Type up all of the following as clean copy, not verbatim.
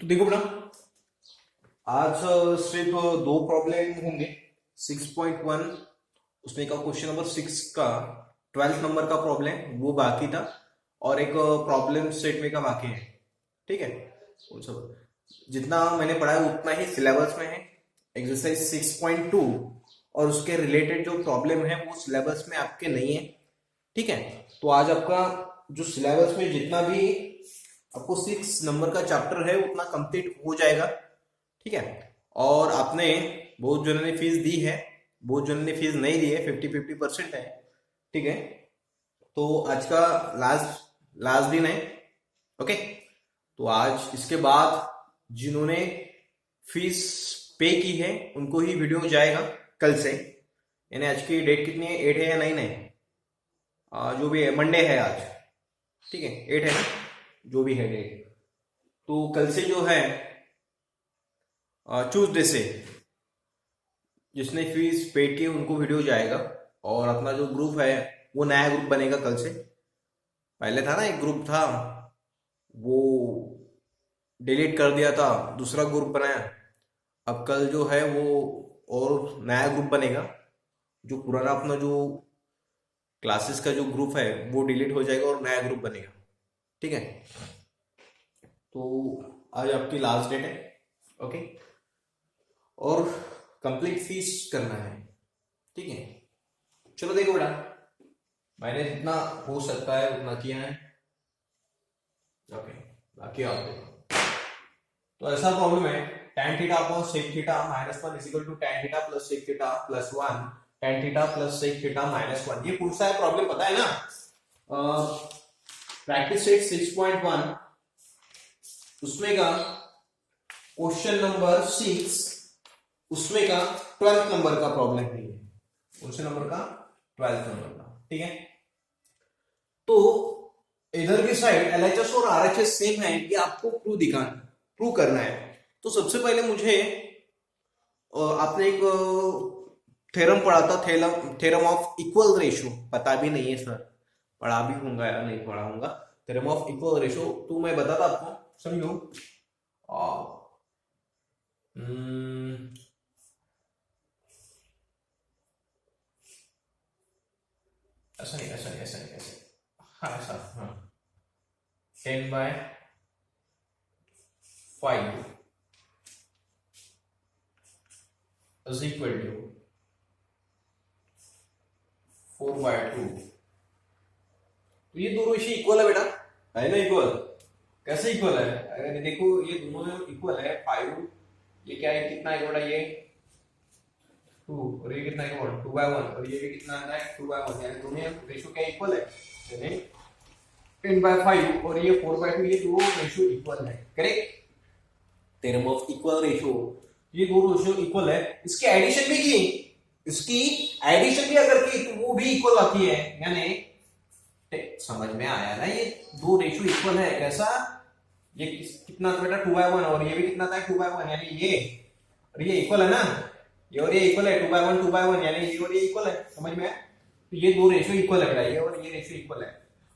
तो देखो बेटा, आज सिर्फ दो प्रॉब्लम होंगे। 6.1 उसमें का क्वेश्चन नंबर 6 का 12th नंबर का प्रॉब्लम वो बाकी था, और एक प्रॉब्लम सेट में का बाकी है। ठीक है, वो सब जितना मैंने पढ़ा है उतना ही सिलेबस में है। एक्सरसाइज 6.2 और उसके रिलेटेड जो प्रॉब्लम है वो सिलेबस में आपके नहीं है। ठीक है, तो आज आपका जो सिलेबस में जितना भी आपको 6 नंबर का चैप्टर है उतना कंप्लीट हो जाएगा। ठीक है, और आपने बहुत जनों ने फीस दी है, बहुत जनों ने फीस नहीं दी है, 50-50% है। ठीक है, तो आज का लास्ट लास्ट दिन है। ओके, तो आज इसके बाद जिन्होंने फीस पे की है उनको ही वीडियो जाएगा कल से। यानी आज की डेट कितनी है, 8 है या 9 है? जो भी है, मंडे है आज। ठीक है, 8 है ना, जो भी है डेट। तो कल से जो है ट्यूसडे से जिसने फीस पेड की उनको वीडियो जाएगा, और अपना जो ग्रुप है वो नया ग्रुप बनेगा कल से। पहले था ना एक ग्रुप था, वो डिलीट कर दिया था, दूसरा ग्रुप बनाया। अब कल जो है वो और नया ग्रुप बनेगा। जो पुराना अपना जो क्लासेस का जो ग्रुप है वो डिलीट हो जाएगा और नया ग्रुप बनेगा। ठीक है, तो आज आपकी लास्ट डेट है। ओके, और कंप्लीट फीस करना है। ठीक है, चलो देखो बेटा, मैंने जितना हो सकता है उतना किया है। ओके, बाकी आप देखो। तो ऐसा प्रॉब्लम है, tan theta upon sec theta minus 1 is equal to tan theta plus sec theta plus 1 tan theta plus sec theta minus 1। ये पूछता है प्रॉब्लम, पता है ना? प्रैक्टिस सेट 6.1 उसमें का क्वेश्चन नंबर 6 उसमें का 12th नंबर का प्रॉब्लम है। ये क्वेश्चन नंबर का 12th नंबर का। ठीक है, तो इधर की साइड एलएचएस और आरएचएस सेम है, ये आपको प्रूव करना है। तो सबसे पहले मुझे आपने एक थ्योरम पढ़ा था, थ्योरम ऑफ इक्वल रेशियो। पता भी नहीं है सर, पढ़ा भी होगा या नहीं पढ़ा होगा। थ्योरम ऑफ इक्वल रेशियो तो मैं बताता आपको, समझो। ऐसा नहीं, ऐसा नहीं, ऐसा नहीं, ऐसा। हाँ ऐसा, हाँ 10/5 is equal to 4/2। तो ये दोनों इसी इक्वल है बेटा, है ना? इक्वल कैसे इक्वल है? अगर देखो ये दोनों इक्वल है। 5 ये क्या है, कितना है बेटा? ये 2, और ये कितना है? 2/1। और ये भी कितना आता है? 2/1। यानी दोनों रेशियो क्या इक्वल है? यानी 10/5 और ये 4/2, ये दो रेशियो इक्वल है। Correct, theorem of equal ratio, ये दो रेशियो इक्वल है। इसकी एडिशन भी की, इसकी एडिशन भी अगर की तो वो भी इक्वल आती है। यानी समझ में आया ना? ये दो रेशियो इक्वल है। कैसा? ये कितना था बेटा? 2/1, और ये भी कितना था? 2/1। यानी ये और ये इक्वल है ना, ये और ये इक्वल है। 2/1 2/1, यानी ये और ये इक्वल है। समझ में आया? तो ये दो रेशियो इक्वल है बेटा, ये और ये रेशियो इक्वल है।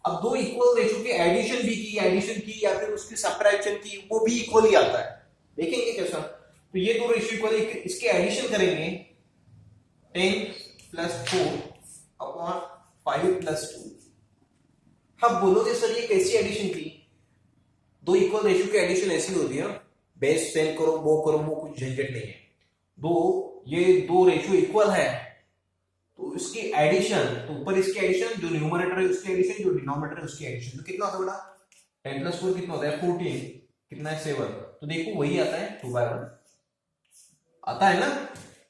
अब दो इक्वल रेशियो की एडिशन भी की, एडिशन की या फिर उसकी सब्ट्रैक्शन की, वो भी इक्वल ही आता है। देखेंगे कैसा। तो ये दो रेशियो इक्वल है, इसके एडिशन करेंगे 10 + 4 अपॉन 5 + 2। अब बोलोगे सर ये कैसी एडिशन की? दो इक्वल रेशियो की एडिशन ऐसी होती है, बेस सेल करो वो कुछ झंझट नहीं है। ये दो रेशियो इक्वल है तो इसकी एडिशन, तो ऊपर इसकी एडिशन, जो न्यूमरेटर है उसकी एडिशन, जो डिनोमिनेटर है उसकी एडिशन। तो कितना होता है बेटा? 10 + 4 कितना होता है? 14। कितना है? 7। तो देखो वही आता है, 2/1 आता है ना।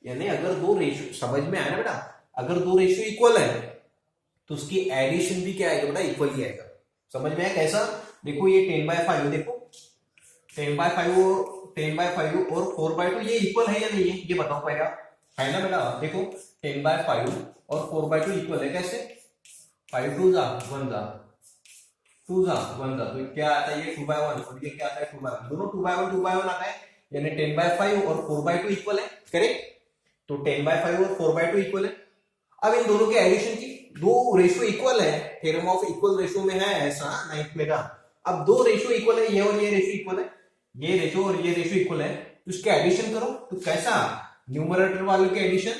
यानी अगर दो रेशियो, समझ में आया ना बेटा? अगर दो रेशियो इक्वल है तो उसकी एडिशन भी क्या आएगा बेटा? इक्वल ही आएगा। समझ में आया कैसा? देखो ये 10/5, देखो 10/5 और 4/2 ये इक्वल है या नहीं है? ये बताओ पहले आप, है ना बेटा? देखो 10/5 और 4/2 इक्वल है। कैसे? 5 2 जा 1 जा 2 जा 1 जा, तो क्या आता है? ये 2/1 और ये क्या आता है? 2/1। दोनों 2/1 आता है, यानी 10/5 और 4/2 इक्वल है। करेक्ट, तो 10/5 और 4/2 इक्वल है। अब इन दोनों के एडिशन की, दो रेशियो इक्वल है, थ्योरम ऑफ इक्वल रेशियो में है ऐसा 9th में का। अब दो रेशियो इक्वल है, ये और ये रेशियो इक्वल है, ये रेशो और ये रेशो इक्वल है, तो इसके एडिशन करो। तो कैसा, न्यूमरेटर वालों के एडिशन,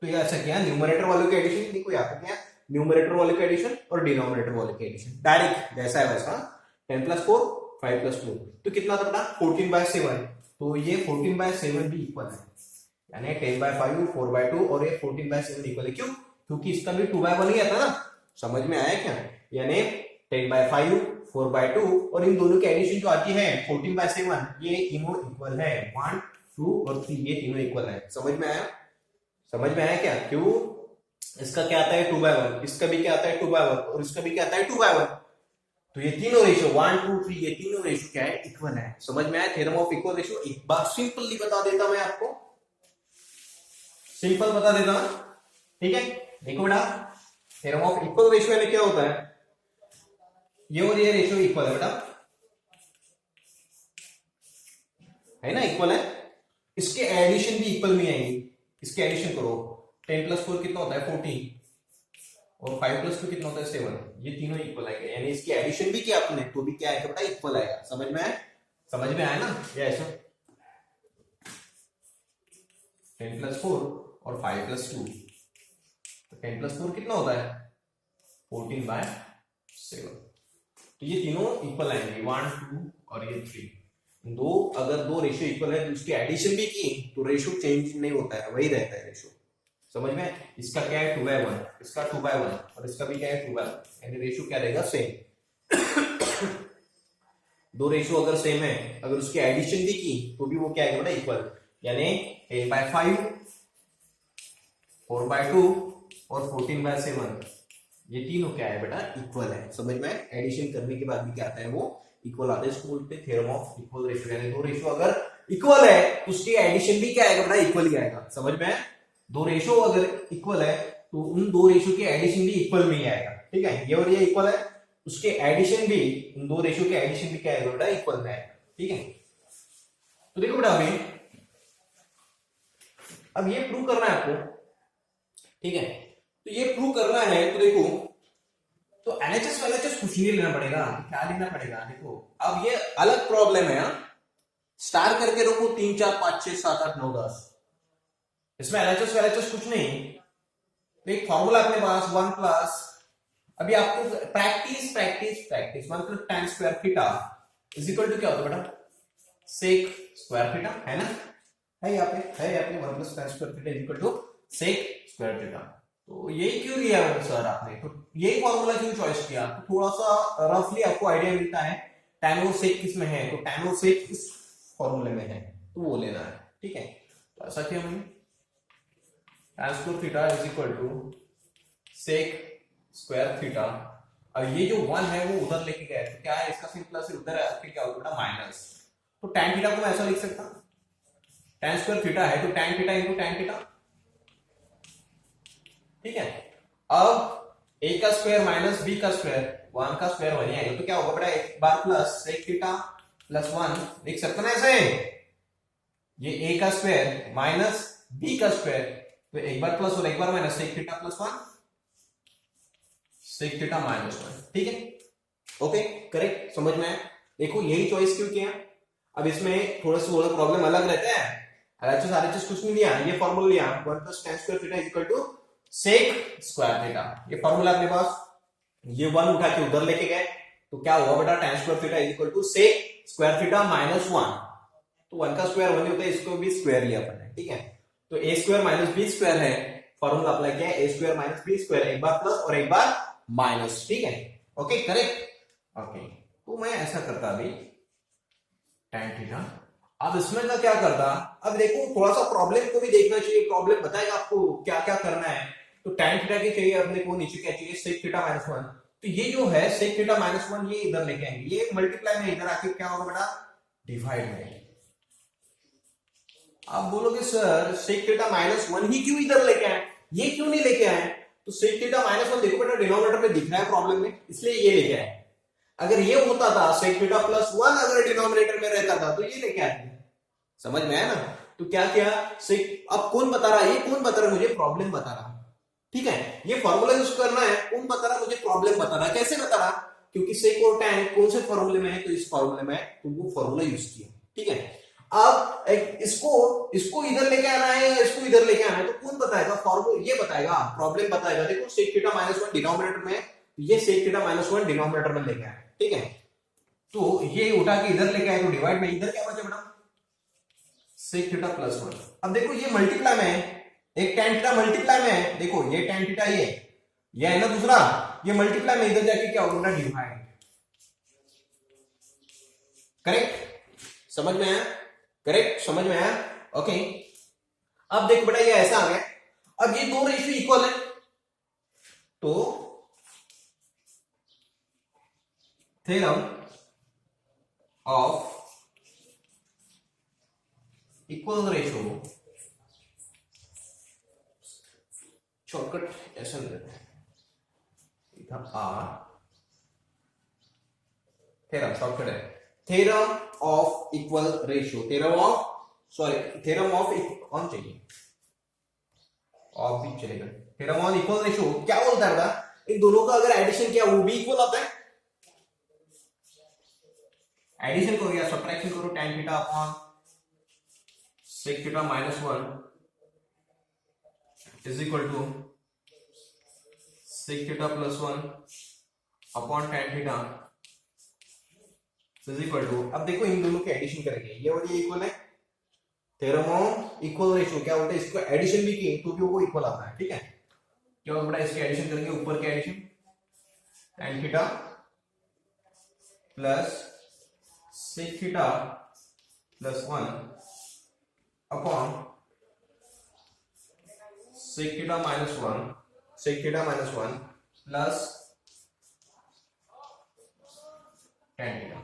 तो ये ऐसा क्या, न्यूमरेटर वालों के एडिशन, देखो यहाँ पे क्या, न्यूमरेटर वाले के एडिशन और डिनोमिनेटर वाले के एडिशन, डायरेक्ट जैसा है वैसा। 10 + 4 5 + 2 तो कितना था, 14/7। तो ये 14/7 भी इक्वल है, यानी 10/5 4/2 और ये 14/7 इक्वल है। क्यों, क्योंकि इसका भी 2/1 ही आता ना। समझ में आया क्या, यानी 10/5 4/2 और इन दोनों की एडिशन जो आती है 14/7, ये तीनों इक्वल है, 1 2 और 3 ये तीनों इक्वल है। समझ में आया, समझ में आया क्या, क्यों, इसका क्या आता है 2/1, इसका भी क्या आता है 2/1 और इसका भी क्या आता है 2/1। तो ये तीनों रेशियो 1 2 3 ये तीनों रेशियो क्या है, इक्वल है। समझ में आया थ्योरम ऑफ इक्वल रेशियो। एक बार सिंपली बता देता मैं आपको, सिंपल बता देता, ठीक है। देखो बेटा, थ्योरम ऑफ इक्वल रेशियो में क्या होता है, ये और ये रेशियो इक्वल है बेटा, है ना, इक्वल है। इसके एडिशन भी इक्वल में आएंगी, इसके एडिशन करो, 10 + 4 कितना होता है 14 और 5 + 2 कितना होता है 7, ये तीनों इक्वल आएंगे, यानी इसकी एडिशन भी किया आपने तो भी क्या आएगा बेटा, इक्वल आएगा। समझ में आया, समझ में आया ना, ये ऐसा 10 + 4 और 5 + 2, तो 10 + 4 कितना होता है 14/7। तो ये तीनों इक्वल आएंगे, 1 2 और ये 3। दो, अगर दो रेशियो इक्वल है तो उसकी एडिशन भी की तो रेशियो चेंज नहीं होता है, वही रहता है रेशियो। समझ में, इसका क्या है 2/1, इसका 2/1 और इसका भी क्या है 2/1, यानी रेशियो क्या रहेगा, सेम। दो रेशियो अगर सेम है, अगर उसकी एडिशन भी की तो भी वो क्या है बेटा, इक्वल, यानी 10/5 4/2 और 14/7 ये तीनों क्या है बेटा, इक्वल है। समझ में, एडिशन करने के बाद भी क्या आता है, वो इक्वल आता है। इसको बोलते हैं थ्योरम ऑफ इक्वल रेशियो, यानी दो रेशियो अगर इक्वल है तो उसकी एडिशन भी क्या आएगा बेटा, इक्वल ही आएगा। समझ में, दो रेशियो अगर इक्वल है तो उन दो रेशियो की एडिशन भी इक्वल में ही आएगा, ठीक है। ये और ये इक्वल है, उसके एडिशन भी, उन दो रेशियो के एडिशन भी क्या आएगा बेटा, इक्वल में आएगा, ठीक है। तो देखो बेटा, अभी अब ये प्रूव करना है आपको, ठीक है। तो ये प्रूव करना है, तो देखो, तो एलएचएस वालएचएस कुछ नहीं लेना पड़ेगा, क्या लेना पड़ेगा, देखो अब ये अलग प्रॉब्लम है, स्टार करके रखो 3 4 5 6 7 8 9 10, इसमें एलएचएस वालएचएस कुछ नहीं। तो एक फॉर्मूला अपने पास 1 प्लस, अभी आपको practice practice practice 1 + tan square theta is equal to क्या होता है बेटा, सेक स्क्वायर थीटा, है ना, है यहाँ पे, है यहाँ पे 1 + tan square theta is equal to sec square theta. तो यही क्यों लिया सर आपने, तो यही फॉर्मूला क्यों चॉइस किया, तो थोड़ा सा रफली आपको आइडिया मिलता है tan और sec किस में है, तो tan और sec इस फॉर्मूले में है तो वो लेना है, ठीक है। तो ऐसा किया मैंने, tan square theta is equal to sec square theta. अब ये जो 1 है वो उधर लेके गए तो क्या है, इसका सिर्फ प्लस उधर है, क्या होगा माइनस। तो tan थीटा को मैं ऐसा लिख सकता हूं, tan स्क्वायर थीटा है तो tan theta into tan theta, ठीक है। अब a का स्क्वायर माइनस b का स्क्वायर, 1 का स्क्वायर 1 ही आएगा, तो क्या होगा बेटा, एक बार प्लस sec थीटा प्लस 1 लिख सकते ना ऐसे, ये a का स्क्वायर माइनस b का स्क्वायर, तो एक बार प्लस और एक बार minus, sec theta plus 1 sec theta minus 1, ठीक है। ओके, करेक्ट, समझ में आया। देखो यही चॉइस क्यों किया, अब इसमें थोड़ा सा प्रॉब्लम अलग रहता है, एलएचएस आरएचएस कुछ नहीं लिया, ये फॉर्मूला लिया 1 + tan square theta is equal to sec square theta, ये फॉर्मूला अपने पास, ये 1 उठा के उधर लेके गए तो क्या हुआ बेटा, tan square theta is equal to sec square theta minus 1, तो 1 का स्क्वायर 1 ही होता है, इसको भी स्क्वायर लिया अपन ने, ठीक है। तो a square minus b square है, फॉर्मूला अप्लाई किया है, a square minus b square, एक बार प्लस और एक बार माइनस, ठीक है। Okay, correct, okay. तो मैं ऐसा करता अभी tan थीटा, अब इसमें का क्या करता, अब देखो थोड़ा सा प्रॉब्लम को भी देखना चाहिए, प्रॉब्लम बताएगा आपको क्या क्या करना है। तो tan थीटा की चाहिए अपने को, नीचे क्या चाहिए, sec थीटा माइनस 1, तो ये जो है sec थीटा माइनस 1 ये इधर लेके आएंगे, ये मल्टीप्लाई में इधर आके क्या होगा बेटा, डिवाइड में। आप बोलोगे सर sec थीटा माइनस 1 ही क्यों इधर लेके आए, ये क्यों नहीं लेके आए, तो sec थीटा माइनस 1 देखो बेटा डिनोमिनेटर में दिख रहा है प्रॉब्लम में, इसलिए ये लेके आए। अगर ये होता था sec थीटा प्लस 1 अगर डिनोमिनेटर में रहता था तो ये लेके आते, समझ में आया ना। तो क्या किया, sec, अब कौन बता रहा है, ये कौन बता रहा है मुझे, प्रॉब्लम बता रहा, ठीक है। ये फॉर्मूला यूज करना है, कौन बता रहा मुझे, प्रॉब्लम बता रहा, कैसे बता रहा, क्योंकि सेक और टैन कौन से फॉर्मूले में है, तो इस फॉर्मूले में है, तो वो फॉर्मूला यूज किया। ठीक है, अब एक इसको इधर लेके आना है या इसको इधर लेके आना है, तो कौन बताएगा, फॉर्मूला ये बताएगा, प्रॉब्लम बताएगा। देखो सेक थीटा -1 डिनोमिनेटर में, ये सेक थीटा -1 डिनोमिनेटर में लेके आए। ठीक है, तो ये उठा के इधर लेके आए, तो डिवाइड में इधर क्या बचा बेटा, सेक थीटा +1। अब देखो ये मल्टीप्लाई में है, एक tan थीटा मल्टीप्लाई में है, देखो ये tan थीटा ये है ना दूसरा, ये मल्टीप्लाई में, इधर जाके क्या होगा डिवाइड। करेक्ट, समझ में आया, करेक्ट, समझ में आया, ओके। अब देखो बेटा ये ऐसा आ गया, अब ये दो रेशियो इक्वल है, तो theorem of equal ratio, shortcut ऐसा लेते हैं, थ्योरम शॉर्टकट है, theorem of equal ratio, theorem of कौन चाहिए, ऑफ भी चलेगा, थ्योरम ऑफ इक्वल रेशियो क्या बोलता है, इन दोनों का अगर एडिशन किया वो भी इक्वल आता है, एडिशन करो या सब्ट्रैक्शन करो, tan theta upon sec theta -1 is equal to sec theta +1 upon tan theta is equal to, अब देखो इन दोनों के एडिशन करेंगे, ये और ये इक्वल है, थ्योरम ऑफ इक्वल रेशियो क्या होता है, इसको एडिशन भी की तो भी वो इक्वल आता है। ठीक है, क्या बड़ा इसके एडिशन करेंगे, ऊपर के addition tan theta plus sec theta +1 upon sec theta -1 plus tan theta.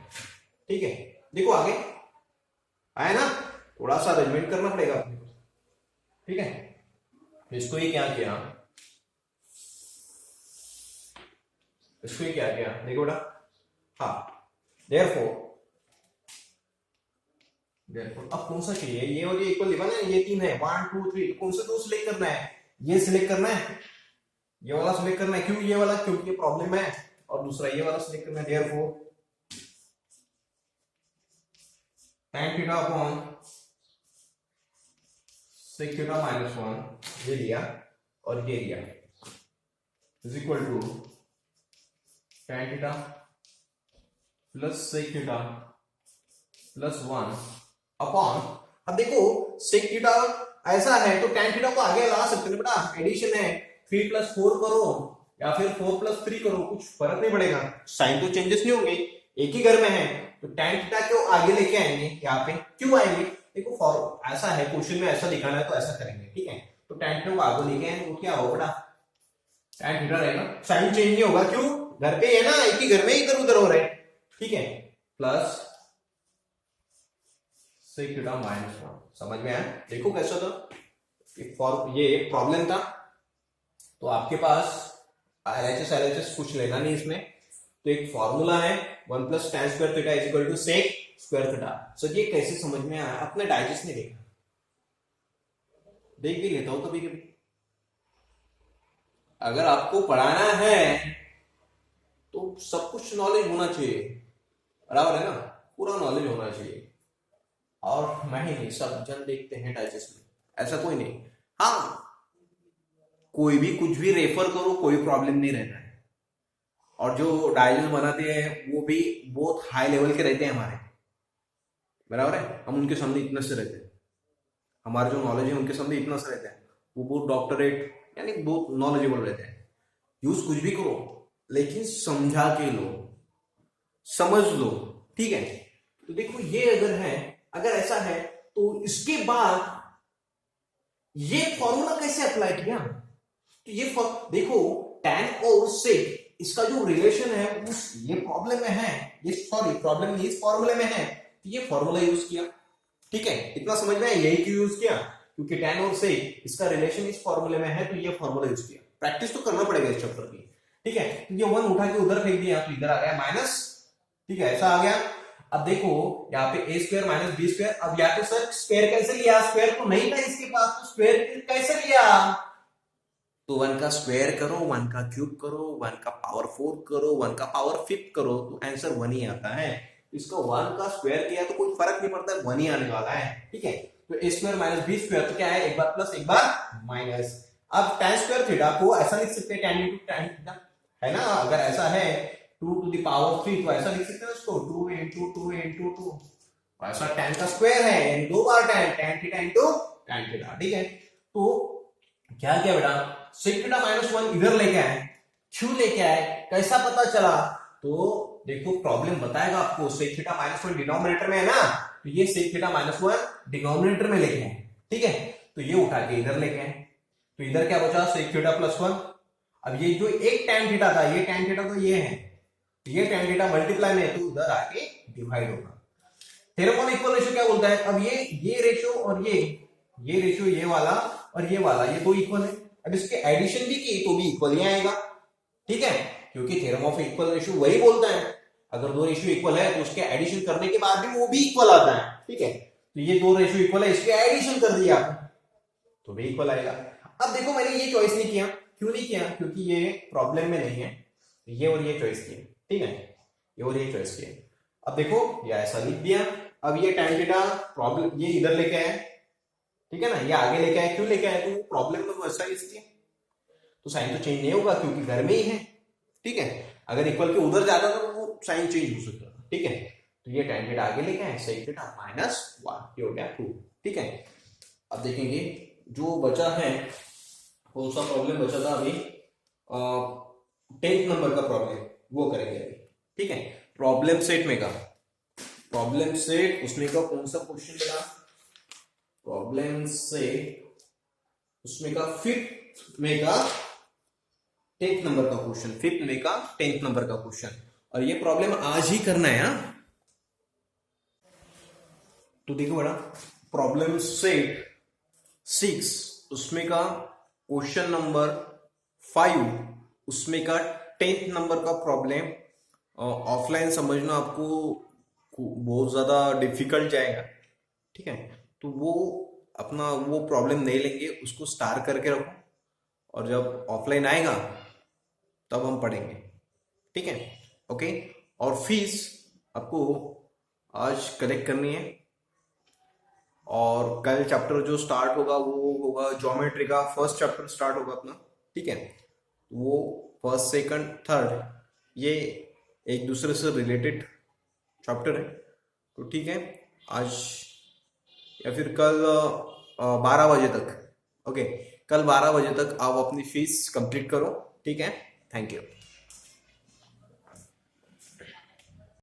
ठीक है, देखो आगे आया ना, थोड़ा सा अरेंजमेंट करना पड़ेगा अपने को। ठीक है, इसको ही क्या किया, इसको ही क्या किया, देखो बेटा, हाँ, देयरफॉर अब कौन सा चाहिए, ये और ये इक्वल लिखा है, ये 3 है, 1 2 3, कौन सा दो सिलेक्ट करना है, ये सिलेक्ट करना है, ये वाला सिलेक्ट करना है, क्यों ये वाला, क्योंकि ये प्रॉब्लम है, और दूसरा ये वाला सिलेक्ट करना है, therefore tan theta upon sec theta -1 ये लिया और ये लिया is equal to tan theta plus sec theta +1 upon, अब देखो sec थीटा ऐसा है तो tan थीटा को आगे लगा सकते हैं बेटा, एडिशन है, 3 + 4 करो या फिर 4 + 3 करो, कुछ फर्क नहीं पड़ेगा, साइन तो चेंजेस नहीं होंगे, एक ही घर में है, तो tan थीटा को आगे लेके आएंगे, यहाँ पे क्यों आएंगे, देखो फॉर ऐसा है, क्वेश्चन में ऐसा दिखाना है तो ऐसा करेंगे। ठीक है, तो tan थीटा को आगे लेके आएंगे, वो क्या होगा बेटा, tan थीटा रहेगा, साइन चेंज नहीं होगा, क्यों, घर पे है ना, एक ही घर में इधर उधर हो रहे हैं। ठीक है, प्लस sec थीटा -1, समझ में आया, देखो कैसा था, ये प्रॉब्लम था, तो आपके पास LHS कुछ लेना नहीं इसमें, तो एक फॉर्मूला है 1 + tan square theta is equal to sec square theta. Sir ये कैसे समझ में आया, अपने डाइजेस्ट ने देखा, देख भी लेता हूं कभी कभी, अगर आपको पढ़ाना है तो सब कुछ नॉलेज होना चाहिए, बराबर है ना, पूरा नॉलेज होना चाहिए, और मैं ही नहीं, सब जन देखते हैं डाइजेस्ट में, ऐसा कोई नहीं। हाँ, कोई भी कुछ भी रेफर करो, कोई प्रॉब्लम नहीं रहता है, और जो डाइजेस्ट बनाते हैं वो भी बहुत हाई लेवल के रहते हैं हमारे, बराबर है, हम उनके सामने इतना से रहते हैं, हमारा जो नॉलेज है उनके सामने इतना से रहता है, वो बहुत डॉक्टरेट यानी बहुत नॉलेजेबल रहते हैं। यूज कुछ भी करो लेकिन समझा के लो, समझ लो। ठीक है, तो देखो ये अगर है, अगर ऐसा है तो इसके बाद ये फॉर्मूला कैसे अप्लाई किया, तो ये देखो tan और sec इसका जो रिलेशन है उस ये प्रॉब्लम में है, ये सॉरी प्रॉब्लम नहीं, इस फॉर्मूले में है, तो ये फॉर्मूला यूज किया। ठीक है, इतना समझ में आया, यही क्यों यूज किया, क्योंकि tan और sec इसका रिलेशन इस फॉर्मूले में है, तो ये फॉर्मूला यूज किया। प्रैक्टिस तो करना पड़ेगा इस चैप्टर की। ठीक है, तो ये 1 उठा के उधर फेंक दिया तो इधर आ गया माइनस। ठीक है, ऐसा आ गया। अब देखो यहाँ पे a square minus b square, अब यहाँ पे सर स्क्वायर कैसे लिया, स्क्वायर तो नहीं था इसके पास, तो स्क्वायर कैसे लिया, तो 1 का स्क्वायर करो, 1 का क्यूब करो, 1 का पावर 4 करो, 1 का पावर 5 करो, तो आंसर 1 ही आता है। इसका 1 का स्क्वायर किया तो कोई फर्क नहीं पड़ता, 1 ही आने वाला है, ठीक है। तो ए स्क्वायर माइनस बी स्क्वायर तो क्या है, एक बार प्लस एक बार माइनस। अब tan स्क्वायर थीटा को ऐसा लिख सकते हैं tan इनटू tan थीटा, है ना। अगर ऐसा है 2 टू द पावर 3 तो ऐसा लिख सकते हैं इसको 2 इनटू 2 इनटू 2। ऐसा tan का स्क्वायर है यानी दो बार tan theta into tan theta, ठीक है। तो क्या किया बेटा, sec थीटा माइनस 1 इधर लेके आए, क्यों लेके आए, कैसा पता चला, तो देखो प्रॉब्लम बताएगा आपको। sec थीटा माइनस 1 डिनोमिनेटर में है ना, तो ये sec थीटा माइनस 1 डिनोमिनेटर में लेके आए, ठीक है। तो ये उठा के इधर लेके आए, तो इधर क्या बचा, sec थीटा प्लस 1। अब ये जो एक tan थीटा था, ये tan थीटा तो ये है, ये tan थीटा मल्टीप्लाई में तो उधर आके डिवाइड होगा। थ्योरम ऑन इक्वल रेशियो क्या बोलता है, अब ये रेशियो और ये रेशियो, ये वाला और ये वाला, ये दो इक्वल है। अब इसके एडिशन भी की तो भी इक्वल ही आएगा, ठीक है, क्योंकि थ्योरम ऑफ इक्वल रेशियो वही बोलता है अगर दो रेशियो इक्वल है तो उसके एडिशन करने के बाद भी वो भी इक्वल आता है, ठीक है। तो ये दो रेशियो इक्वल है, इसके एडिशन कर दिया तो भी इक्वल आएगा। अब देखो मैंने ये चॉइस नहीं किया, क्यों नहीं किया, क्योंकि ये प्रॉब्लम में नहीं है, ये और ये चॉइस किया, ठीक है, ये और ये चॉइस किया। अब देखो ये ऐसा लिख दिया, अब ये tan थीटा प्रॉब्लम ये इधर लेके आए, ठीक है ना, ये आगे लेके आए, क्यों लेके आए, तो प्रॉब्लम में वैसा इसलिए, तो साइन तो चेंज नहीं होगा क्योंकि घर में ही है, ठीक है। अगर इक्वल के उधर जाता तो वो साइन चेंज हो सकता था, ठीक है। तो ये tan थीटा आगे लेके आए, sec थीटा माइनस 1, ये हो गया 2, ठीक है। अब देखेंगे जो बचा है, कौन सा प्रॉब्लम बचा था अभी, 10th नंबर का प्रॉब्लम, वो करेंगे अभी, ठीक है। प्रॉब्लम सेट में का, प्रॉब्लम सेट उसमें का कौन सा क्वेश्चन बना, प्रॉब्लम से उसमें का 5th में का 10th नंबर का क्वेश्चन, 5th में का 10th नंबर का क्वेश्चन, और ये प्रॉब्लम आज ही करना है। तो देखो बड़ा, प्रॉब्लम सेट 6 उसमें का क्वेश्चन नंबर 5 उसमें का 10th नंबर का प्रॉब्लम, ऑफलाइन समझना आपको बहुत ज्यादा डिफिकल्ट जाएगा, ठीक है। तो वो अपना वो प्रॉब्लम नहीं लेंगे, उसको स्टार करके रखो, और जब ऑफलाइन आएगा तब हम पढ़ेंगे, ठीक है, ओके। और फीस आपको आज कलेक्ट करनी है, और कल चैप्टर जो स्टार्ट होगा वो होगा ज्योमेट्री का, फर्स्ट चैप्टर स्टार्ट होगा अपना, ठीक है। वो फर्स्ट सेकंड थर्ड ये एक दूसरे से रिलेटेड चैप्टर है, तो ठीक है, आज या फिर कल 12 बजे तक, ओके, कल 12 बजे तक आप अपनी फीस कंप्लीट करो, ठीक है। Thank you.